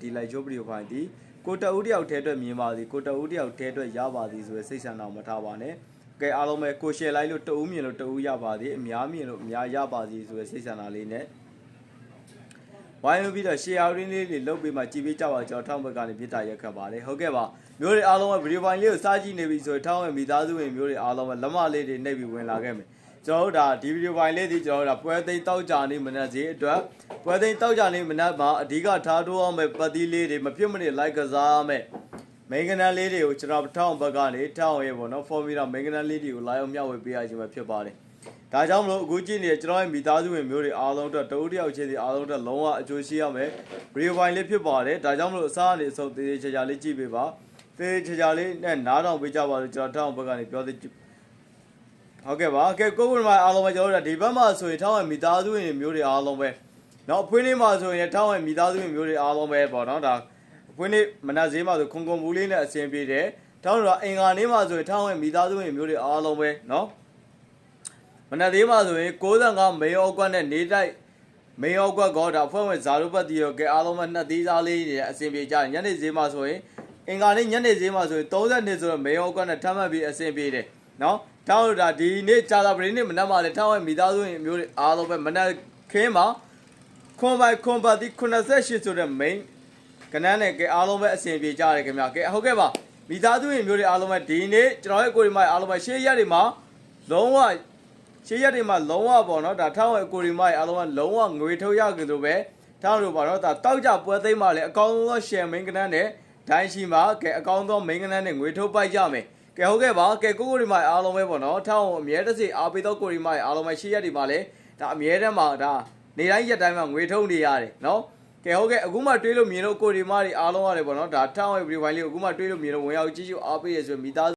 ဒီလိုက်ချိုးပြီးဖိုင်ဒီကိုတဦးတယောက်ထဲအတွက်မြင်ပါသည်ကိုတဦးတယောက်ထဲအတွက်ရပါသည်ဆိုရယ်စိတ်ဆန္ဒမထားပါနဲ့ကဲအားလုံးပဲကိုရှယ်လိုက်လို့တဦးမြင်လို့တဦးရပါသည်အများမြင်လို့အများရပါသည်ဆိုရယ်စိတ်ဆန္ဒလေးနဲ့ဝိုင်းပြီးတော့ရှယ်ယာရင်းလေးတွေလုတ်ပြီးမှကြည်ပေးကြပါကျွန်တော်ထောင်းဘက်ကနေပြစ်တာရက်ခတ်ပါတယ်ဟုတ်ကဲ့ပါမျိုးတွေအားလုံးပဲဗီဒီယိုဖိုင်လေးကိုစားကြည့်နေပြီဆိုရင်ထောင်းရဲ့မိသားစုဝင်မျိုးတွေအားလုံးပဲလက်မလေးတွေနှိပ်ပြီးဝင်လာခဲ့မယ်ကျွန်တော်တို့ဒါဒီဗီဒီယိုဖိုင်လေးဒီကျွန်တော်တို့ဒါပွဲသိမ်းတောက်ကြနေမနက်စီအတွက်ပွဲသိမ်းတောက်ကြနေမနက်မှာအဓိကထားထိုးအောင်မဲ့ပတ်သီးလေးတွေမပြတ်မနေလိုက်ကစားမဲ့မိန်ကနန်းလေးတွေကိုကျွန်တော်ထောင်းဘက်ကနေထောင်းရဲပေါ့နော်ဖော်ပြီးတော့မိန်ကနန်းလေးတွေကိုလာရောက်မျှဝေပေးရခြင်းပဲဖြစ်ပါတယ်ဒါကြောင့်မလို့အခုကြည့်နေတဲ့ကျွန်တော်ရဲ့မိသားစုဝင်မျိုးတွေအားလုံးအတွက်တဦးတယောက်ချင်းစီအားလုံးအတွက်လုံးဝအကျိုးရှိရမယ်ဗီဒီယိုဖိုင်လေးဖြစ်ပါတယ်ဒါကြောင့်မလို့အစားအနေအဆုံးသေးသေးချာချာလေးကြည့်ပေးပါသေးသေးချာချာလေးနဲ့နားထောင်ပေးကြပါလို့ကျွန်တော်ထောင်းဘက်ကနေပြောသေးဟုတ်ကဲ့ပါကဲကိုကိုမိုင်အားလုံးပဲကျွန်တော်တို့ဒီဘက်မှာဆိုရင်ထောင်းရဲ့မိသားစုဝင်မျိုးတွေအားလုံးပဲเนาะအဖွင့်လေးမှာဆိုရင်ထောင်းရဲ့မိသားစုဝင်မျိုးတွေအားလုံးပဲပေါ့နော်ဒါအဖွင့်လေးမနက်ဈေးမှာဆိုခုံဘူးလေးနဲ့အဆင်ပြေတယ်ထောင်းတော့အင်္ဂါနေ့မှာဆိုရင်ထောင်းရဲ့မိသားစုဝင်မျိုးတွေအားလုံးပဲเนาะမနက်သေးမှာဆိုရင်65မေယောကွက်နဲ့နေတိုက်မေယောကွက်ကောဒါအဖွဲ့ဝင်ဇာရုပတ်တီရောကဲအားလုံးပဲနှစ်သီးစားလေးတွေအဆင်ပြေကြတယ်ညနေဈေးမှာဆိုရင်အင်္ဂါနေ့ညနေဈေးမှာဆိုရင်32ဆိုတော့မေယောကွက်နဲ့ထပ်မှတ်ပြီးအဆင်ပြေတယ်เนาะထောင်းဒါဒီနေ့ကြာတာပရိနေ့မနက်မှာလေထောင်းရဲ့မိသားစုဝင်မျိုးတွေအားလုံးပဲမနက်ခင်းမှာခွန်ပါတီ88ဆိုတဲ့ main ကနန်းနဲ့ကဲအားလုံးပဲအဆင်ပြေကြတယ်ခင်ဗျာကဲဟုတ်ကဲ့ပါမိသားစုဝင်မျိုးတွေအားလုံးပဲဒီနေ့ကျွန်တော်ရဲ့ကိုရီမိုင်အားလုံးပဲရှေ့ရက်တွေမှာလုံးဝရှေ့ရက်တွေမှာလုံးဝပေါ့နော်ဒါထောင်းရဲ့ကိုရီမိုင်အားလုံးကလုံးဝငွေထုတ်ရကြလို့ပဲထောင်းလို့ပေါ့နော်ဒါတောက်ကြပွဲသိမ်းမှလည်းအကောင်းဆုံး share main ကနန်းနဲ့ဒိုင်းရှိမှာကဲအကောင်းဆုံး main ကနန်းနဲ့ငွေထုတ်ပိုက်ကြမယ်ကဲဟုတ်ကဲ့ပါကဲကိုရီမိုင်အားလုံးပဲပေါ့နော်ထောင်းအမြဲတစေအားပေးတော့ကိုရီမိုင်အားလုံးပဲရှေ့ရက်တွေမှာလည်းဒါအမြဲတမ်းမှာဒါနေတိုင်းရက်တိုင်းမှာငွေထုတ်နေရတယ်နော်ကဲဟုတ်ကဲ့အခုမှတွေးလို့မြင်လို့ကိုရီမိုင်တွေအားလုံးရတယ်ပေါ့နော်ဒါထောင်းရဲ့ဗီဒီယိုဖိုင်လေးကိုအခုမှတွေးလို့မြင်လို့ဝင်ရောက်ကြည့်ရှုအားပေးရဆိုမိသား